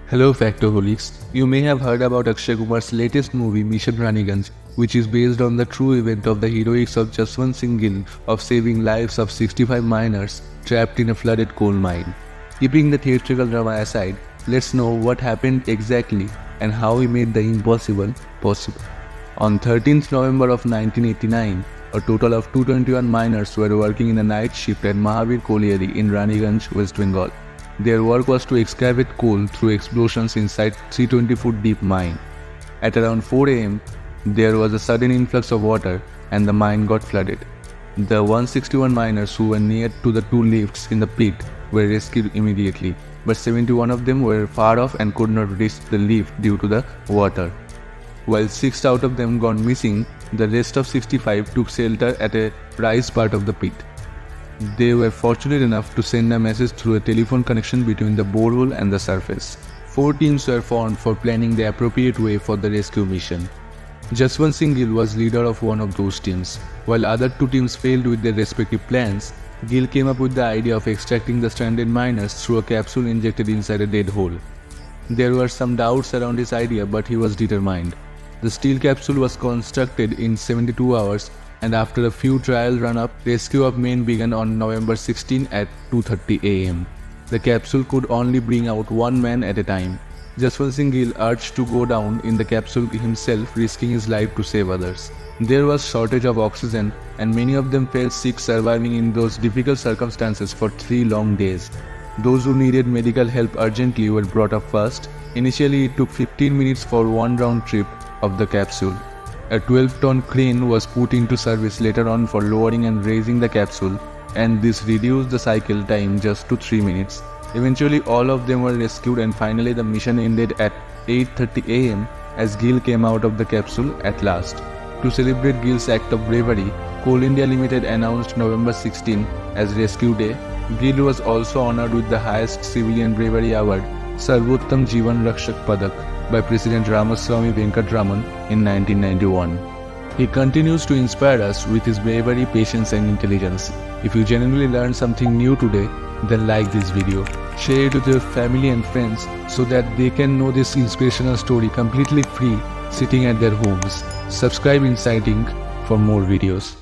Hello Factoholics, you may have heard about Akshay Kumar's latest movie Mission Raniganj, which is based on the true event of the heroics of Jaswant Singh Gill of saving lives of 65 miners trapped in a flooded coal mine. Keeping the theatrical drama aside, let's know what happened exactly and how he made the impossible possible. On 13th November of 1989, a total of 221 miners were working in a night shift at Mahavir Colliery in Raniganj, West Bengal. Their work was to excavate coal through explosions inside 320-foot deep mine. At around 4 am, there was a sudden influx of water and the mine got flooded. The 161 miners who were near to the two lifts in the pit were rescued immediately, but 71 of them were far off and could not reach the lift due to the water. While 6 out of them gone missing, the rest of 65 took shelter at a raised part of the pit. They were fortunate enough to send a message through a telephone connection between the borehole and the surface. 4 teams were formed for planning the appropriate way for the rescue mission. Jaswant Singh Gill was leader of one of those teams. While other 2 teams failed with their respective plans, Gill came up with the idea of extracting the stranded miners through a capsule injected inside a dead hole. There were some doubts around his idea, but he was determined. The steel capsule was constructed in 72 hours, and after a few trial run-up, rescue of men began on November 16 at 2:30 am. The capsule could only bring out 1 man at a time. Jaswant Singh Gill urged to go down in the capsule himself, risking his life to save others. There was shortage of oxygen, and many of them fell sick, surviving in those difficult circumstances for 3 long days. Those who needed medical help urgently were brought up first. Initially, it took 15 minutes for one round trip of the capsule. A 12-ton crane was put into service later on for lowering and raising the capsule, and this reduced the cycle time just to 3 minutes. Eventually, all of them were rescued, and finally the mission ended at 8:30 am as Gill came out of the capsule at last. To celebrate Gill's act of bravery, Coal India Limited announced November 16 as Rescue Day. Gill was also honored with the highest civilian bravery award, Sarvottam Jeevan Rakshak Padak, by President Ramaswamy Venkatraman in 1991. He continues to inspire us with his bravery, patience and intelligence. If you genuinely learned something new today, then like this video, share it with your family and friends so that they can know this inspirational story completely free, sitting at their homes. Subscribe Insight Inc. for more videos.